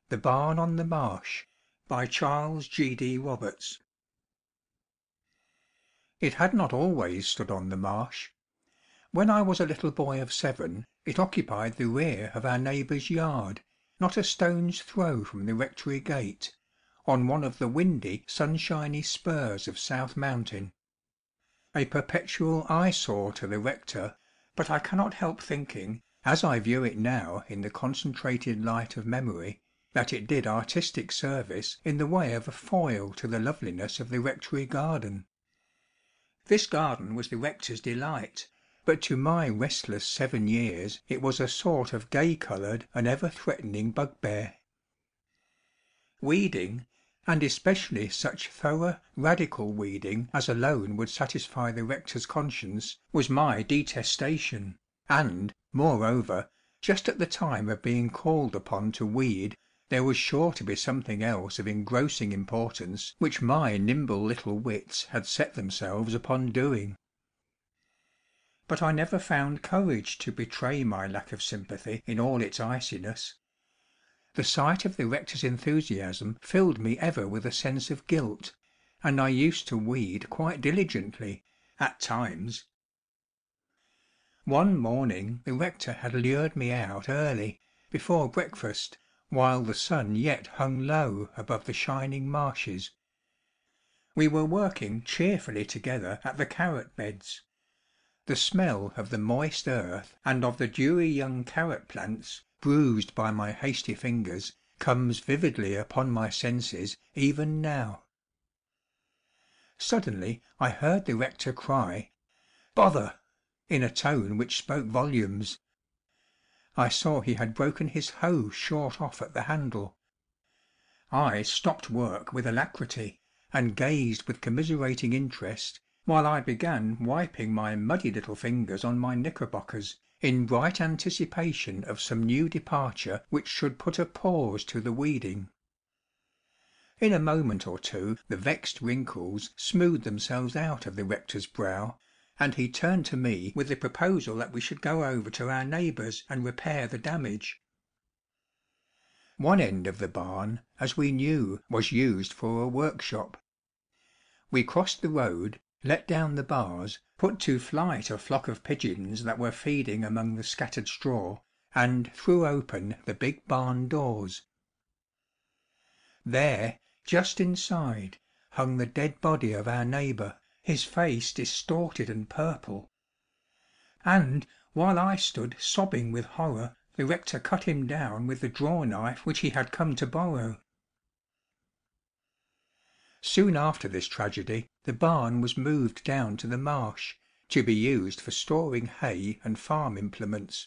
THE BARN ON THE MARSH By Charles G.D. Roberts It had not always stood on the marsh. When I was a little boy of 7 it occupied the rear of our neighbour's yard, not a stone's throw from the rectory gate, on one of the windy, sunshiny spurs of South Mountain. A perpetual eyesore to the rector, but I cannot help thinking, as I view it now in the concentrated light of memory, that it did artistic service in the way of a foil to the loveliness of the rectory garden. This garden was the rector's delight, but to my restless 7 years it was a sort of gay coloured and ever threatening bugbear. Weeding, and especially such thorough, radical weeding as alone would satisfy the rector's conscience, was my detestation, and, moreover, just at the time of being called upon to weed there was sure to be something else of engrossing importance which my nimble little wits had set themselves upon doing. But I never found courage to betray my lack of sympathy in all its iciness. The sight of the rector's enthusiasm filled me ever with a sense of guilt, and I used to weed quite diligently, at times. One morning the rector had lured me out early, before breakfast, while the sun yet hung low above the shining marshes. We were working cheerfully together at the carrot beds. The smell of the moist earth and of the dewy young carrot plants, bruised by my hasty fingers, comes vividly upon my senses even now. Suddenly I heard the rector cry, "Bother!" in a tone which spoke volumes. I saw he had broken his hoe short off at the handle. I stopped work with alacrity, and gazed with commiserating interest, while I began wiping my muddy little fingers on my knickerbockers, in bright anticipation of some new departure which should put a pause to the weeding. In a moment or two the vexed wrinkles smoothed themselves out of the rector's brow, and he turned to me with the proposal that we should go over to our neighbour's and repair the damage. One end of the barn, as we knew, was used for a workshop. We crossed the road, let down the bars, put to flight a flock of pigeons that were feeding among the scattered straw, and threw open the big barn doors. There, just inside, hung the dead body of our neighbour, his face distorted and purple. And, while I stood sobbing with horror, the rector cut him down with the draw knife which he had come to borrow. Soon after this tragedy the barn was moved down to the marsh, to be used for storing hay and farm implements.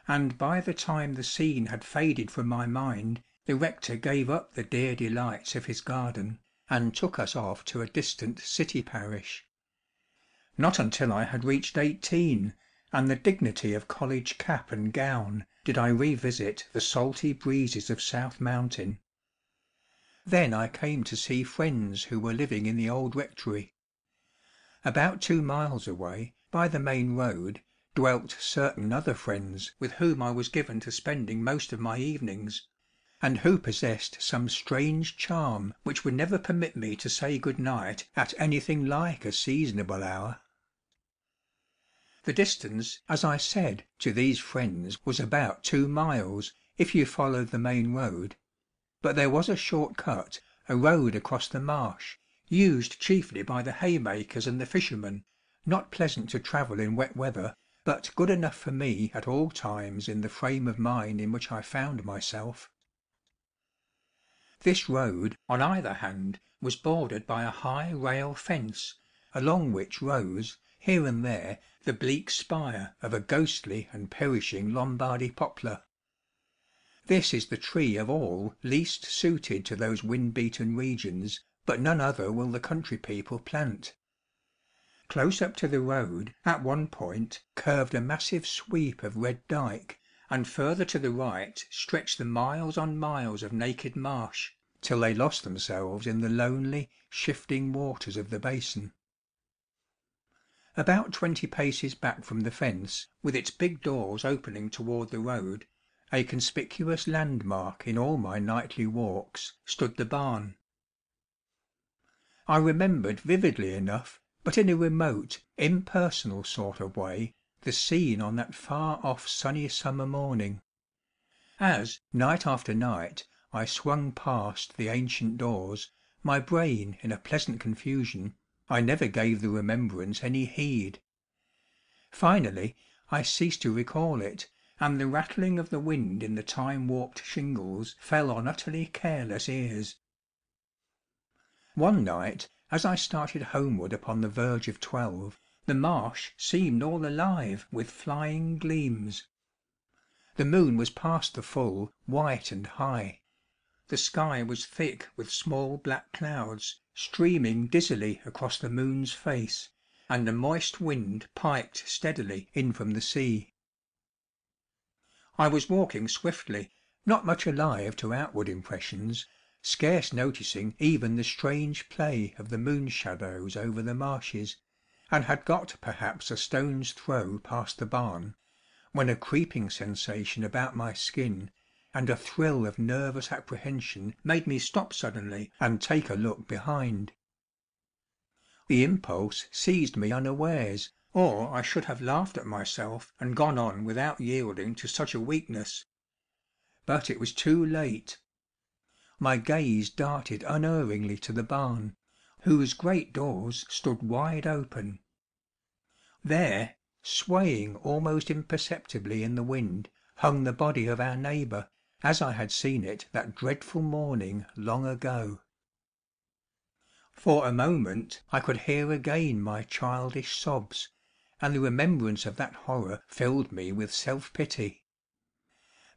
And by the time the scene had faded from my mind, the rector gave up the dear delights of his garden, and took us off to a distant city parish. Not until I had reached 18, and the dignity of college cap and gown, did I revisit the salty breezes of South Mountain. Then I came to see friends who were living in the old rectory. About 2 miles away, by the main road, dwelt certain other friends with whom I was given to spending most of my evenings, and who possessed some strange charm which would never permit me to say good night at anything like a seasonable hour. The distance, as I said, to these friends was about 2 miles, if you followed the main road, but there was a short cut, a road across the marsh, used chiefly by the haymakers and the fishermen, not pleasant to travel in wet weather, but good enough for me at all times in the frame of mind in which I found myself. This road, on either hand, was bordered by a high rail fence, along which rose, here and there, the bleak spire of a ghostly and perishing Lombardy poplar. This is the tree of all least suited to those wind-beaten regions, but none other will the country people plant. Close up to the road, at one point, curved a massive sweep of red dyke, and further to the right stretched the miles on miles of naked marsh, till they lost themselves in the lonely, shifting waters of the basin. About 20 paces back from the fence, with its big doors opening toward the road, a conspicuous landmark in all my nightly walks, stood the barn. I remembered vividly enough, but in a remote, impersonal sort of way, the scene on that far off sunny summer morning. As, night after night, I swung past the ancient doors, my brain in a pleasant confusion, I never gave the remembrance any heed. Finally, I ceased to recall it, and the rattling of the wind in the time warped shingles fell on utterly careless ears. One night, as I started homeward upon the verge of 12, the marsh seemed all alive with flying gleams. The moon was past the full, white and high. The sky was thick with small black clouds, streaming dizzily across the moon's face, and a moist wind piped steadily in from the sea. I was walking swiftly, not much alive to outward impressions, scarce noticing even the strange play of the moon shadows over the marshes, and had got perhaps a stone's throw past the barn, when a creeping sensation about my skin, and a thrill of nervous apprehension made me stop suddenly and take a look behind. The impulse seized me unawares, or I should have laughed at myself and gone on without yielding to such a weakness. But it was too late. My gaze darted unerringly to the barn, whose great doors stood wide open. There, swaying almost imperceptibly in the wind, hung the body of our neighbour, as I had seen it that dreadful morning long ago. For a moment I could hear again my childish sobs, and the remembrance of that horror filled me with self‐pity.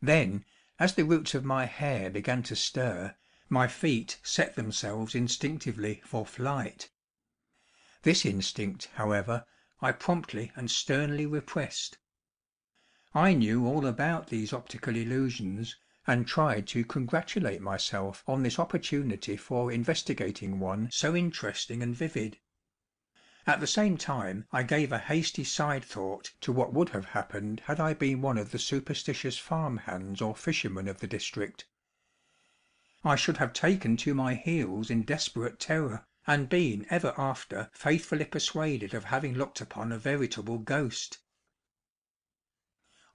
Then, as the roots of my hair began to stir, my feet set themselves instinctively for flight. This instinct, however, I promptly and sternly repressed. I knew all about these optical illusions, and tried to congratulate myself on this opportunity for investigating one so interesting and vivid. At the same time I gave a hasty side thought to what would have happened had I been one of the superstitious farm hands or fishermen of the district. I should have taken to my heels in desperate terror, and been ever after faithfully persuaded of having looked upon a veritable ghost.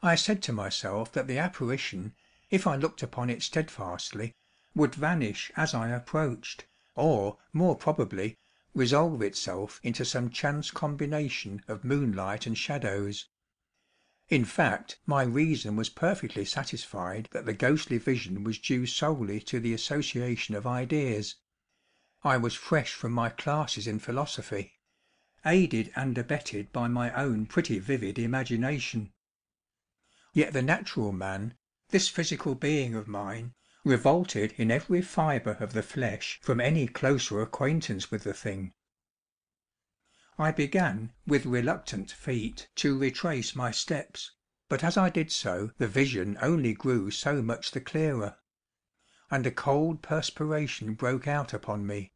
I said to myself that the apparition, if I looked upon it steadfastly, would vanish as I approached, or, more probably, resolve itself into some chance combination of moonlight and shadows. In fact, my reason was perfectly satisfied that the ghostly vision was due solely to the association of ideas. I was fresh from my classes in philosophy, aided and abetted by my own pretty vivid imagination. Yet the natural man, this physical being of mine, revolted in every fibre of the flesh from any closer acquaintance with the thing. I began, with reluctant feet, to retrace my steps, but as I did so the vision only grew so much the clearer, and a cold perspiration broke out upon me.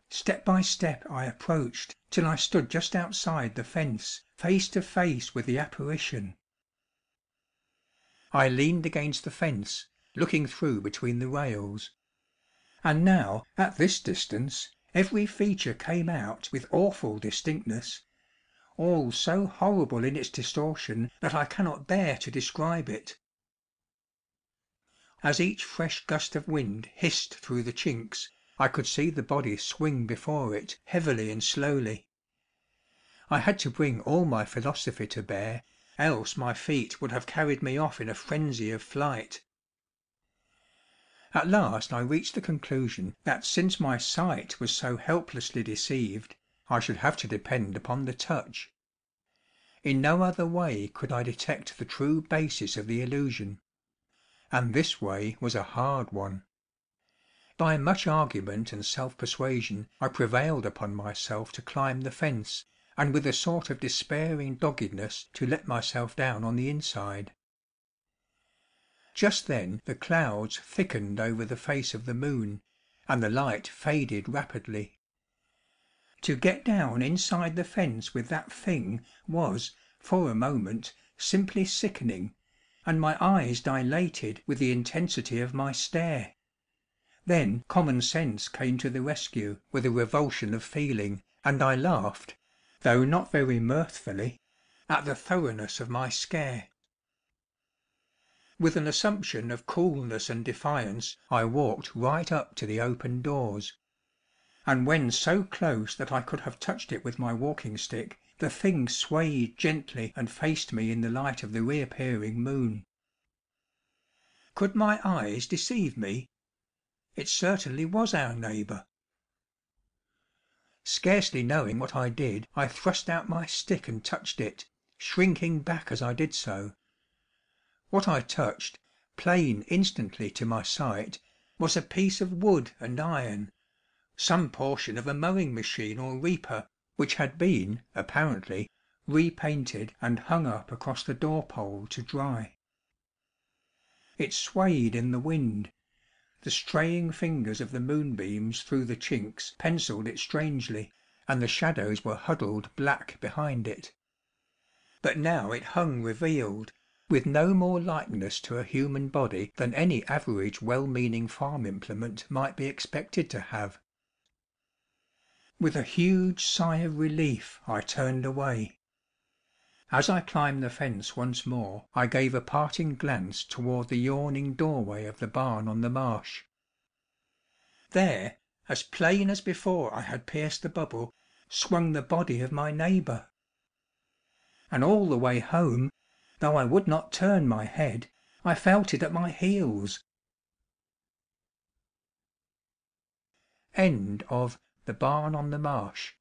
Step by step I approached, till I stood just outside the fence, face to face with the apparition. I leaned against the fence, looking through between the rails. And now, at this distance, every feature came out with awful distinctness, all so horrible in its distortion that I cannot bear to describe it. As each fresh gust of wind hissed through the chinks, I could see the body swing before it heavily and slowly. I had to bring all my philosophy to bear, else my feet would have carried me off in a frenzy of flight. At last I reached the conclusion that since my sight was so helplessly deceived, I should have to depend upon the touch. In no other way could I detect the true basis of the illusion. And this way was a hard one. By much argument and self-persuasion I prevailed upon myself to climb the fence, and with a sort of despairing doggedness to let myself down on the inside. Just then the clouds thickened over the face of the moon, and the light faded rapidly. To get down inside the fence with that thing was, for a moment, simply sickening, and my eyes dilated with the intensity of my stare. Then common sense came to the rescue with a revulsion of feeling, and I laughed, though not very mirthfully, at the thoroughness of my scare. With an assumption of coolness and defiance I walked right up to the open doors. And when so close that I could have touched it with my walking stick, the thing swayed gently and faced me in the light of the reappearing moon. Could my eyes deceive me? It certainly was our neighbour. Scarcely knowing what I did, I thrust out my stick and touched it, shrinking back as I did so. What I touched, plain instantly to my sight, was a piece of wood and iron, some portion of a mowing machine or reaper, which had been, apparently, repainted and hung up across the door pole to dry. It swayed in the wind. The straying fingers of the moonbeams through the chinks pencilled it strangely, and the shadows were huddled black behind it. But now it hung revealed, with no more likeness to a human body than any average well-meaning farm implement might be expected to have. With a huge sigh of relief I turned away. As I climbed the fence once more I gave a parting glance toward the yawning doorway of the barn on the marsh. There, as plain as before I had pierced the bubble, swung the body of my neighbour. And all the way home, though I would not turn my head, I felt it at my heels. End of The Barn on the Marsh,